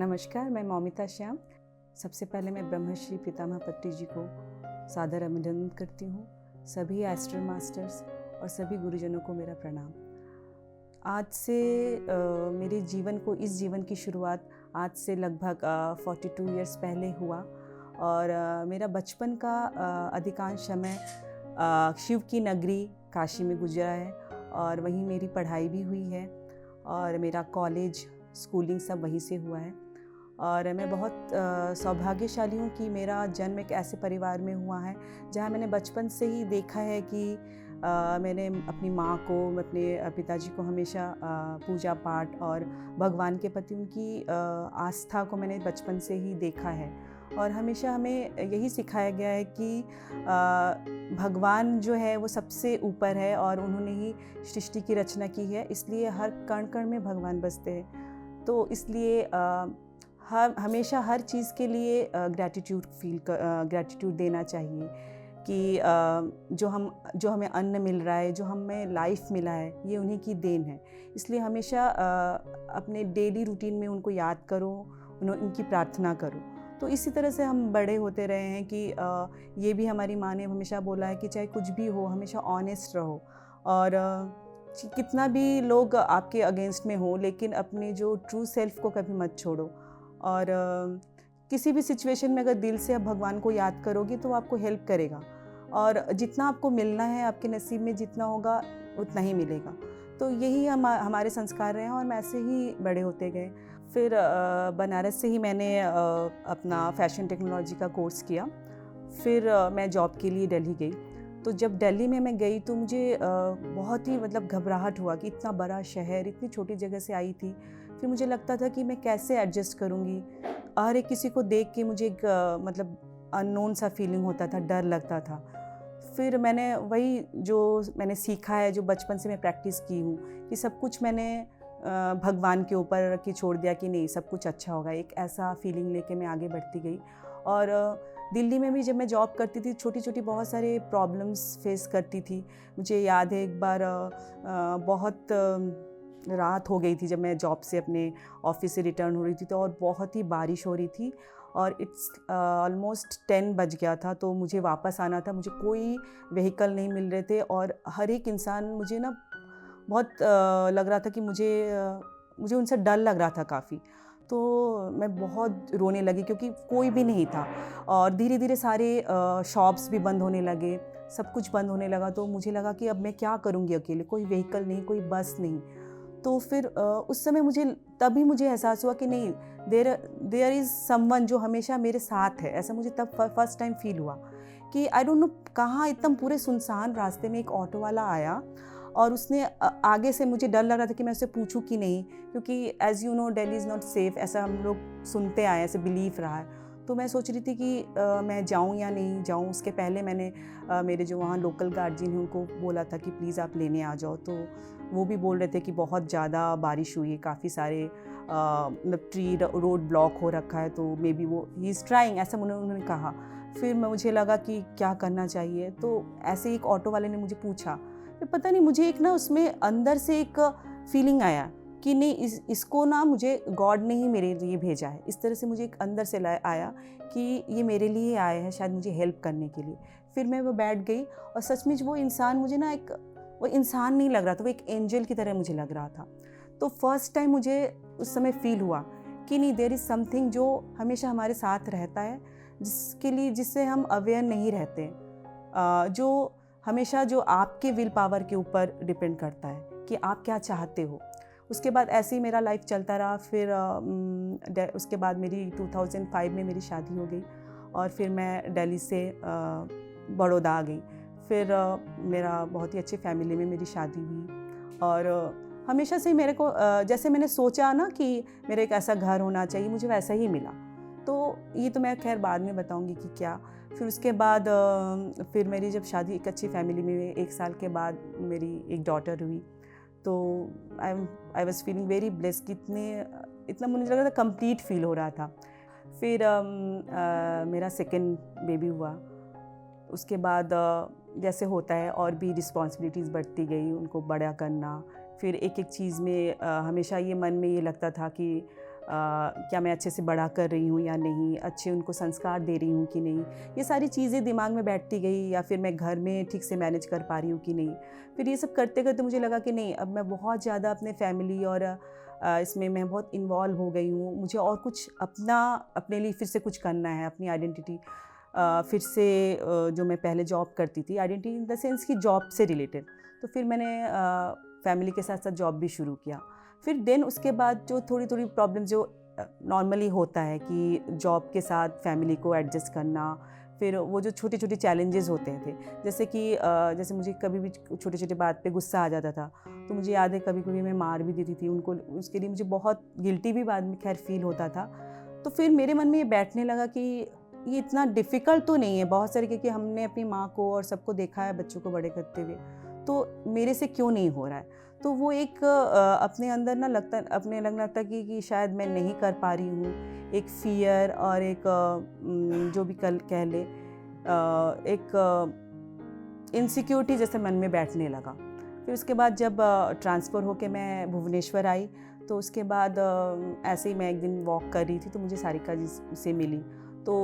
नमस्कार, मैं मौमिता श्याम। सबसे पहले मैं ब्रह्मश्री पितामह पट्टी जी को सादर अभिनंदन करती हूँ। सभी एस्ट्रो मास्टर्स और सभी गुरुजनों को मेरा प्रणाम। आज से मेरे इस जीवन की शुरुआत आज से लगभग 42 इयर्स पहले हुआ और मेरा बचपन का अधिकांश समय शिव की नगरी काशी में गुजरा है और वहीं मेरी पढ़ाई भी हुई है और मेरा कॉलेज स्कूलिंग सब वहीं से हुआ है। और मैं बहुत सौभाग्यशाली हूँ कि मेरा जन्म एक ऐसे परिवार में हुआ है जहाँ मैंने बचपन से ही देखा है कि मैंने अपनी माँ को, अपने पिताजी को हमेशा पूजा पाठ और भगवान के प्रति उनकी आस्था को मैंने बचपन से ही देखा है। और हमेशा हमें यही सिखाया गया है कि भगवान जो है वो सबसे ऊपर है और उन्होंने ही सृष्टि की रचना की है, इसलिए हर कण कण में भगवान बसते हैं। तो इसलिए हमेशा हर चीज़ के लिए ग्रैटिट्यूड देना चाहिए कि जो हमें अन्न मिल रहा है, जो हमें लाइफ मिला है, ये उन्हीं की देन है। इसलिए हमेशा अपने डेली रूटीन में उनको याद करो, उनकी प्रार्थना करो। तो इसी तरह से हम बड़े होते रहे हैं कि ये भी हमारी माँ ने हमेशा बोला है कि चाहे कुछ भी हो हमेशा ऑनेस्ट रहो और कितना भी लोग आपके अगेंस्ट में हो, लेकिन अपने जो ट्रू सेल्फ को कभी मत छोड़ो। और किसी भी सिचुएशन में अगर दिल से आप भगवान को याद करोगे तो आपको हेल्प करेगा और जितना आपको मिलना है, आपके नसीब में जितना होगा उतना ही मिलेगा। तो यही हमारे संस्कार रहे हैं और मैं ऐसे ही बड़े होते गए। फिर बनारस से ही मैंने अपना फैशन टेक्नोलॉजी का कोर्स किया। फिर मैं जॉब के लिए दिल्ली गई। तो जब दिल्ली में मैं गई तो मुझे बहुत ही घबराहट हुआ कि इतना बड़ा शहर, इतनी छोटी जगह से आई थी। फिर मुझे लगता था कि मैं कैसे एडजस्ट करूँगी। हर एक किसी को देख के मुझे एक अननोन सा फीलिंग होता था, डर लगता था। फिर मैंने वही जो मैंने सीखा है, जो बचपन से मैं प्रैक्टिस की हूँ, कि सब कुछ मैंने भगवान के ऊपर रख के छोड़ दिया कि नहीं, सब कुछ अच्छा होगा। एक ऐसा फीलिंग लेके मैं आगे बढ़ती गई। और दिल्ली में भी जब मैं जॉब करती थी, छोटी छोटी बहुत सारे प्रॉब्लम्स फेस करती थी। मुझे याद है एक बार बहुत रात हो गई थी जब मैं जॉब से अपने ऑफिस से रिटर्न हो रही थी, तो और बहुत ही बारिश हो रही थी और इट्स ऑलमोस्ट 10 बज गया था। तो मुझे वापस आना था, मुझे कोई व्हीकल नहीं मिल रहे थे और हर एक इंसान मुझे ना बहुत लग रहा था कि मुझे उनसे डर लग रहा था काफ़ी। तो मैं बहुत रोने लगी क्योंकि कोई भी नहीं था और धीरे धीरे सारे शॉप्स भी बंद होने लगे, सब कुछ बंद होने लगा। तो मुझे लगा कि अब मैं क्या करूँगी अकेले, कोई व्हीकल नहीं, कोई बस नहीं। तो फिर उस समय तभी मुझे एहसास हुआ कि नहीं, देयर इज़ समवन जो हमेशा मेरे साथ है। ऐसा मुझे तब फर्स्ट टाइम फील हुआ कि आई डोंट नो कहाँ एकदम पूरे सुनसान रास्ते में एक ऑटो वाला आया और उसने आगे से, मुझे डर लग रहा था कि मैं उससे पूछूं कि नहीं, क्योंकि as you know Delhi is not safe, ऐसा हम लोग सुनते आए, ऐसे बिलीव रहा है। तो मैं सोच रही थी कि मैं जाऊं या नहीं जाऊं। उसके पहले मैंने मेरे जो वहाँ लोकल गार्जियन हैं उनको बोला था कि प्लीज़ आप लेने आ जाओ। तो वो भी बोल रहे थे कि बहुत ज़्यादा बारिश हुई है, काफ़ी सारे रोड ब्लॉक हो रखा है, तो मे बी वो ही इज़ ट्राइंग, ऐसा उन्होंने कहा। फिर मुझे लगा कि क्या करना चाहिए। तो ऐसे एक ऑटो वाले ने मुझे पूछा, फिर पता नहीं मुझे एक ना उसमें अंदर से एक फीलिंग आया कि नहीं, इसको ना मुझे गॉड ने ही मेरे लिए भेजा है। इस तरह से मुझे एक अंदर से आया कि ये मेरे लिए आया है, शायद मुझे हेल्प करने के लिए। फिर मैं वो बैठ गई और सचमुच वो इंसान मुझे ना वो इंसान नहीं लग रहा था, वो एक एंजल की तरह मुझे लग रहा था। तो फर्स्ट टाइम मुझे उस समय फील हुआ कि नहीं, देयर इज़ समथिंग जो हमेशा हमारे साथ रहता है, जिससे हम अवेयर नहीं रहते, जो हमेशा जो आपके विल पावर के ऊपर डिपेंड करता है कि आप क्या चाहते हो। उसके बाद ऐसे ही मेरा लाइफ चलता रहा। फिर उसके बाद मेरी 2005 में मेरी शादी हो गई और फिर मैं दिल्ली से बड़ौदा आ गई। फिर मेरा बहुत ही अच्छे फैमिली में मेरी शादी हुई और हमेशा से मेरे को जैसे मैंने सोचा ना कि मेरा एक ऐसा घर होना चाहिए, मुझे वैसा ही मिला। तो ये तो मैं खैर बाद में बताऊंगी कि क्या। फिर उसके बाद फिर मेरी जब शादी एक अच्छी फैमिली में हुई, 1 साल के बाद मेरी एक डॉटर हुई। तो I was feeling very blessed कि इतना मुझे लग रहा था, कंप्लीट फील हो रहा था। फिर मेरा सेकेंड बेबी हुआ। उसके बाद जैसे होता है और भी रिस्पॉन्सिबिलिटीज़ बढ़ती गई, उनको बड़ा करना। फिर एक एक चीज़ में हमेशा ये मन में ये लगता था कि क्या मैं अच्छे से बड़ा कर रही हूँ या नहीं, अच्छे उनको संस्कार दे रही हूँ कि नहीं, ये सारी चीज़ें दिमाग में बैठती गई, या फिर मैं घर में ठीक से मैनेज कर पा रही हूँ कि नहीं। फिर ये सब करते करते मुझे लगा कि नहीं, अब मैं बहुत ज़्यादा अपने फैमिली और इसमें मैं बहुत इन्वॉल्व हो गई हूँ, मुझे और कुछ अपने लिए फिर से कुछ करना है, अपनी आइडेंटिटी फिर से जो मैं पहले जॉब करती थी, आइडेंटिटी इन द सेंस कि जॉब से रिलेटेड, तो फिर मैंने फैमिली के साथ साथ जॉब भी शुरू किया। फिर देन उसके बाद जो थोड़ी थोड़ी प्रॉब्लम जो नॉर्मली होता है कि जॉब के साथ फैमिली को एडजस्ट करना, फिर वो जो छोटे छोटे चैलेंजेस होते थे, जैसे कि जैसे मुझे कभी भी छोटे छोटे बात पे गुस्सा आ जाता था, तो मुझे याद है कभी कभी मैं मार भी देती थी उनको, उसके लिए मुझे बहुत गिल्टी भी बाद में खैर फील होता था। तो फिर मेरे मन में ये बैठने लगा कि ये इतना डिफ़िकल्ट तो नहीं है, बहुत सारे, क्योंकि हमने अपनी माँ को और सबको देखा है बच्चों को बड़े करते हुए, तो मेरे से क्यों नहीं हो रहा है। तो वो एक अपने अंदर ना अपने लगने लगता कि शायद मैं नहीं कर पा रही हूँ, एक फ़ियर और एक जो भी कह ले, एक इनसिक्योरिटी जैसे मन में बैठने लगा। फिर उसके बाद जब ट्रांसफ़र होके मैं भुवनेश्वर आई, तो उसके बाद ऐसे ही मैं एक दिन वॉक कर रही थी, तो मुझे सारिका जी से मिली, तो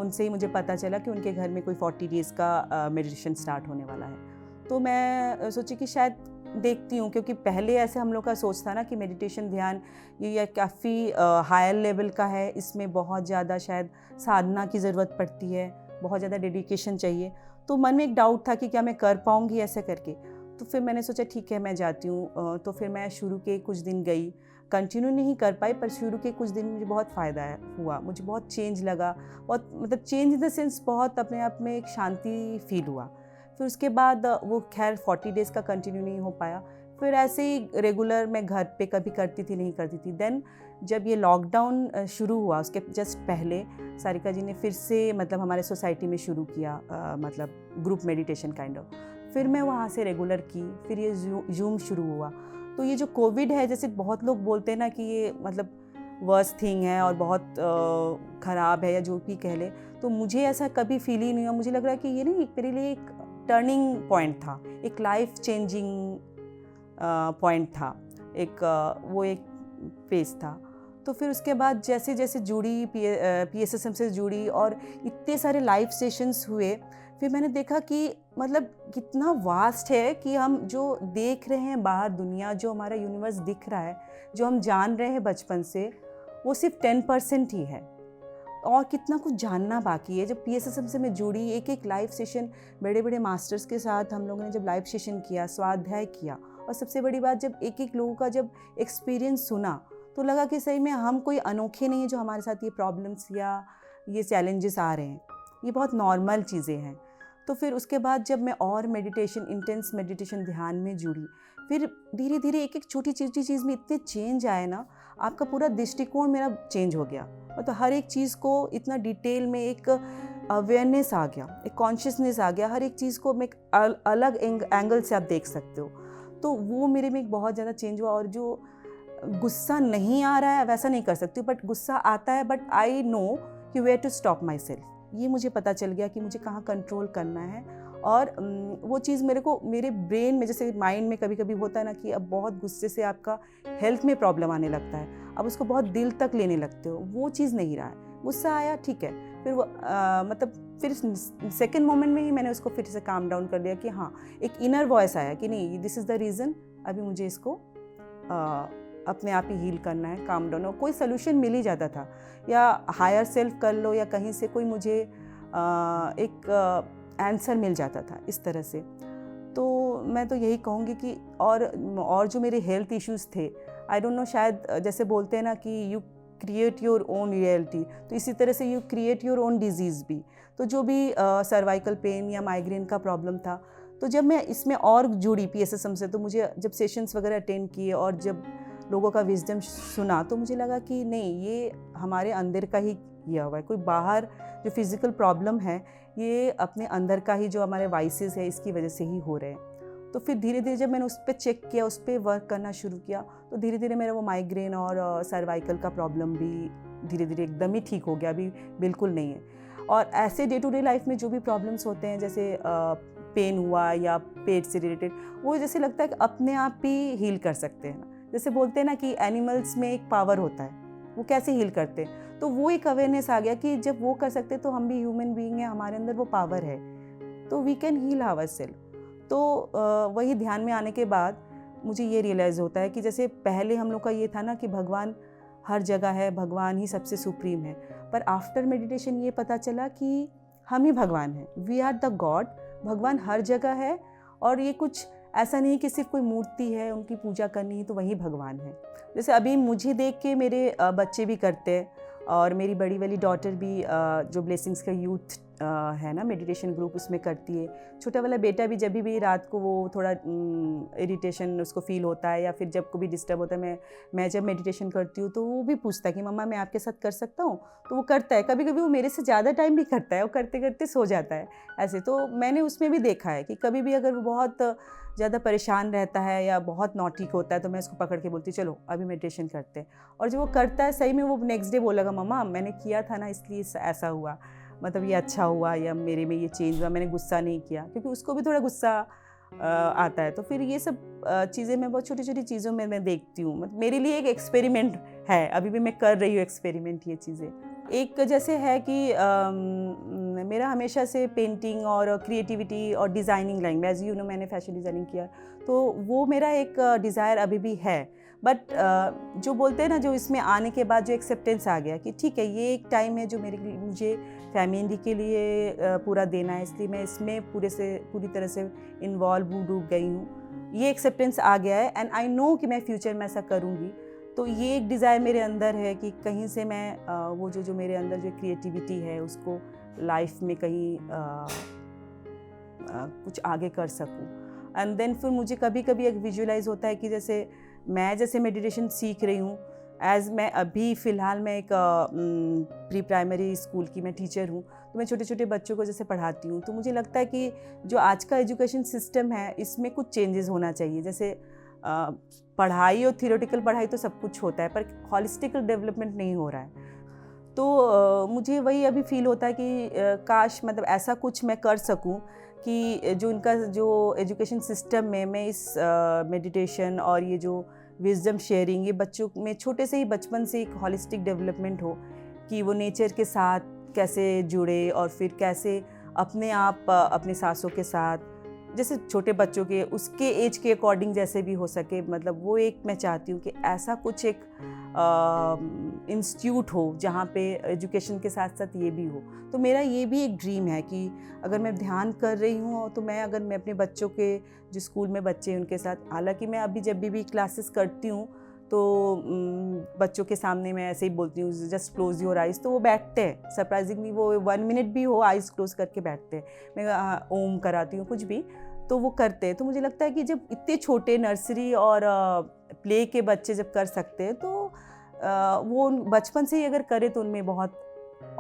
उनसे ही मुझे पता चला कि उनके घर में कोई 40 डेज़ का मेडिटेशन स्टार्ट होने वाला है। तो मैं सोची कि शायद देखती हूँ, क्योंकि पहले ऐसे हम लोग का सोच था ना कि मेडिटेशन ध्यान ये काफ़ी हायर लेवल का है, इसमें बहुत ज़्यादा शायद साधना की ज़रूरत पड़ती है, बहुत ज़्यादा डेडिकेशन चाहिए। तो मन में एक डाउट था कि क्या मैं कर पाऊँगी ऐसे करके। तो फिर मैंने सोचा ठीक है मैं जाती हूँ। तो फिर मैं शुरू के कुछ दिन गई, कंटिन्यू नहीं कर पाई, पर शुरू के कुछ दिन मुझे बहुत फ़ायदा हुआ, मुझे बहुत चेंज लगा, बहुत मतलब चेंज इन द सेंस बहुत अपने आप में एक शांति फील हुआ। फिर उसके बाद वो खैर 40 डेज़ का कंटिन्यू नहीं हो पाया, फिर ऐसे ही रेगुलर मैं घर पे कभी करती थी नहीं करती थी। देन जब ये लॉकडाउन शुरू हुआ उसके जस्ट पहले सारिका जी ने फिर से मतलब हमारे सोसाइटी में शुरू किया, मतलब ग्रुप मेडिटेशन काइंड ऑफ। फिर मैं वहाँ से रेगुलर की, फिर ये जूम शुरू हुआ। तो ये जो कोविड है, जैसे बहुत लोग बोलते हैं ना कि ये मतलब वर्स्ट थिंग है और बहुत ख़राब है या जो भी कह ले, तो मुझे ऐसा कभी फील ही नहीं हुआ। मुझे लग रहा है कि ये नहीं, मेरे लिए एक टर्निंग पॉइंट था, एक लाइफ चेंजिंग पॉइंट था, वो एक फेज़ था। तो फिर उसके बाद जैसे जैसे जुड़ी PSSM से जुड़ी और इतने सारे लाइव सेशंस हुए, फिर मैंने देखा कि मतलब कितना वास्ट है कि हम जो देख रहे हैं बाहर दुनिया, जो हमारा यूनिवर्स दिख रहा है, जो हम जान रहे हैं बचपन से, वो सिर्फ 10% ही है और कितना कुछ जानना बाकी है। जब PSSM से मैं जुड़ी, एक एक लाइव सेशन बड़े बड़े मास्टर्स के साथ हम लोगों ने जब लाइव सेशन किया, स्वाध्याय किया, और सबसे बड़ी बात जब एक एक लोगों का जब एक्सपीरियंस सुना, तो लगा कि सही में हम कोई अनोखे नहीं है जो हमारे साथ ये प्रॉब्लम्स या ये चैलेंजेस आ रहे हैं, ये बहुत नॉर्मल चीज़ें हैं। तो फिर उसके बाद जब मैं और मेडिटेशन, इंटेंस मेडिटेशन ध्यान में जुड़ी, फिर धीरे धीरे एक एक छोटी छोटी चीज़ में इतने चेंज आए ना, आपका पूरा दृष्टिकोण मेरा चेंज हो गया। मतलब हर एक चीज़ को इतना डिटेल में एक अवेयरनेस आ गया, एक कॉन्शियसनेस आ गया, हर एक चीज़ को मैं एक अलग एंगल से आप देख सकते हो। तो वो मेरे में एक बहुत ज़्यादा चेंज हुआ। और जो गुस्सा नहीं आ रहा है वैसा नहीं कर सकती, बट गुस्सा आता है, बट आई नो कि where to stop myself, ये मुझे पता चल गया कि मुझे कहाँ कंट्रोल करना है। और वो चीज़ मेरे ब्रेन में, जैसे माइंड में कभी कभी होता है ना कि अब बहुत गुस्से से आपका हेल्थ में प्रॉब्लम आने लगता है, अब उसको बहुत दिल तक लेने लगते हो, वो चीज़ नहीं रहा है। गुस्सा आया ठीक है, फिर वो मतलब फिर सेकेंड मोमेंट में ही मैंने उसको फिर से काम डाउन कर दिया कि हाँ, एक इनर वॉइस आया कि नहीं, दिस इज़ द रीज़न, अभी मुझे इसको अपने आप ही हील करना है, काम डाउन। और कोई सोल्यूशन मिल ही जाता था, या हायर सेल्फ कर लो या कहीं से कोई मुझे एक आंसर मिल जाता था इस तरह से। तो मैं तो यही कहूँगी कि और जो मेरे हेल्थ इश्यूज़ थे, आई डोंट नो, शायद जैसे बोलते हैं ना कि you create your own reality, तो इसी तरह से you create your own disease भी। तो जो भी सर्वाइकल पेन या माइग्रेन का प्रॉब्लम था, तो जब मैं इसमें और जुड़ी PSSM से, तो मुझे जब सेशंस वगैरह अटेंड किए और जब लोगों का विजडम सुना, तो मुझे लगा कि नहीं, ये हमारे अंदर का ही किया हुआ है, कोई बाहर जो फिज़िकल प्रॉब्लम है, ये अपने अंदर का ही जो हमारे वाइसेस है इसकी वजह से ही हो रहे हैं। तो फिर धीरे धीरे जब मैंने उस पर चेक किया, उस पर वर्क करना शुरू किया, तो धीरे धीरे मेरा वो माइग्रेन और सर्वाइकल का प्रॉब्लम भी धीरे धीरे एकदम ही ठीक हो गया, अभी बिल्कुल नहीं है। और ऐसे डे टू डे लाइफ में जो भी प्रॉब्लम्स होते हैं, जैसे पेन हुआ या पेट से रिलेटेड, वो जैसे लगता है कि अपने आप ही हील कर सकते हैं ना। जैसे बोलते हैं ना कि एनिमल्स में एक पावर होता है वो कैसे हील करते। तो वो एक अवेयरनेस आ गया कि जब वो कर सकते तो हम भी ह्यूमन बीइंग हैं, हमारे अंदर वो पावर है, तो वी कैन हील आवरसेल्फ। तो वही ध्यान में आने के बाद मुझे ये रियलाइज़ होता है कि जैसे पहले हम लोग का ये था ना कि भगवान हर जगह है, भगवान ही सबसे सुप्रीम है, पर आफ्टर मेडिटेशन ये पता चला कि हम ही भगवान हैं, वी आर द गॉड। भगवान हर जगह है और ये कुछ ऐसा नहीं कि सिर्फ कोई मूर्ति है उनकी पूजा करनी है तो वही भगवान है। जैसे अभी मुझे देख के मेरे बच्चे भी करते हैं और मेरी बड़ी वाली डॉटर भी जो ब्लेसिंग्स का यूथ है ना मेडिटेशन ग्रुप, उसमें करती है। छोटा वाला बेटा भी जब भी रात को वो थोड़ा इरिटेशन उसको फील होता है या फिर जब को भी डिस्टर्ब होता है, मैं जब मेडिटेशन करती हूँ तो वो भी पूछता है कि मम्मा मैं आपके साथ कर सकता हूँ, तो वो करता है। कभी कभी वो मेरे से ज़्यादा टाइम भी करता है, वो करते करते सो जाता है ऐसे। तो मैंने उसमें भी देखा है कि कभी भी अगर वो बहुत ज़्यादा परेशान रहता है या बहुत नॉटिक होता है तो मैं उसको पकड़ के बोलती हूँ चलो अभी मेडिटेशन करते हैं। और जब वो करता है सही में, वो नेक्स्ट डे बोलेगा मम्मा मैंने किया था ना इसलिए ऐसा हुआ, मतलब ये अच्छा हुआ या मेरे में ये चेंज हुआ, मैंने गुस्सा नहीं किया, क्योंकि उसको भी थोड़ा गुस्सा आता है। तो फिर ये सब चीज़ें मैं बहुत छोटी छोटी चीज़ों में मैं देखती हूँ। मतलब मेरे लिए एक एक्सपेरिमेंट है, अभी भी मैं कर रही हूँ एक्सपेरिमेंट ये चीज़ें। एक जैसे है कि मेरा हमेशा से पेंटिंग और क्रिएटिविटी और designing line, as you know मैंने फैशन डिज़ाइनिंग किया, तो वो मेरा एक डिज़ायर अभी भी है। बट जो बोलते हैं ना, जो इसमें आने के बाद जो एक्सेप्टेंस आ गया कि ठीक है ये एक टाइम है जो मुझे फैमिली के लिए पूरा देना है, इसलिए मैं इसमें पूरी तरह से इन्वॉल्व डूब गई हूँ। ये एक्सेप्टेंस आ गया है एंड आई नो कि मैं फ्यूचर में ऐसा करूँगी। तो ये एक डिज़ायर मेरे अंदर है कि कहीं से मैं वो जो मेरे अंदर जो क्रिएटिविटी है उसको लाइफ में कहीं कुछ आगे कर सकूं। एंड देन फिर मुझे कभी कभी एक विजुअलाइज होता है कि जैसे मेडिटेशन सीख रही हूँ, एज मैं अभी फ़िलहाल मैं एक प्री प्राइमरी स्कूल की मैं टीचर हूँ, तो मैं छोटे छोटे बच्चों को जैसे पढ़ाती हूँ, तो मुझे लगता है कि जो आज का एजुकेशन सिस्टम है इसमें कुछ चेंजेस होना चाहिए। जैसे पढ़ाई और थियोरेटिकल पढ़ाई तो सब कुछ होता है, पर हॉलिस्टिक डेवलपमेंट नहीं हो रहा है। तो मुझे वही अभी फील होता है कि काश मतलब ऐसा कुछ मैं कर सकूं कि जो इनका जो एजुकेशन सिस्टम में मैं इस मेडिटेशन और ये जो विजडम शेयरिंग, ये बच्चों में छोटे से ही बचपन से एक हॉलिस्टिक डेवलपमेंट हो कि वो नेचर के साथ कैसे जुड़े और फिर कैसे अपने आप अपने सांसों के साथ, जैसे छोटे बच्चों के उसके एज के अकॉर्डिंग जैसे भी हो सके, मतलब वो एक मैं चाहती हूँ कि ऐसा कुछ एक इंस्टीट्यूट हो जहाँ पे एजुकेशन के साथ साथ ये भी हो। तो मेरा ये भी एक ड्रीम है कि अगर मैं ध्यान कर रही हूँ तो मैं अपने बच्चों के जो स्कूल में बच्चे उनके साथ, हालांकि मैं अभी जब भी क्लासेस करती हूँ तो बच्चों के सामने मैं ऐसे ही बोलती हूँ जस्ट क्लोज योर आइज़, तो वो बैठते हैं। सरप्राइजिंगली वो 1 मिनट भी हो आइज़ क्लोज करके बैठते हैं। मैं ओम कराती हूँ कुछ भी तो वो करते हैं। तो मुझे लगता है कि जब इतने छोटे नर्सरी और प्ले के बच्चे जब कर सकते हैं तो वो बचपन से ही अगर करे तो उनमें बहुत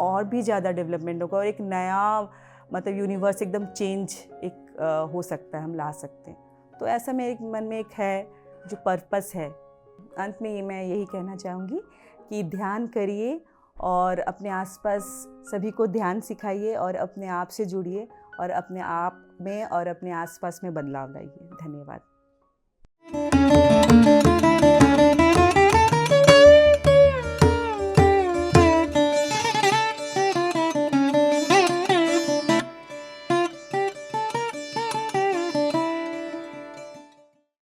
और भी ज़्यादा डेवलपमेंट होगा और एक नया मतलब यूनिवर्स एकदम चेंज एक हो सकता है, हम ला सकते हैं। तो ऐसा मेरे मन में एक है जो पर्पस है। अंत में मैं यही कहना चाहूँगी कि ध्यान करिए और अपने आसपास सभी को ध्यान सिखाइए और अपने आप से जुड़िए और अपने आप में और अपने आसपास में बदलाव लाइए। धन्यवाद।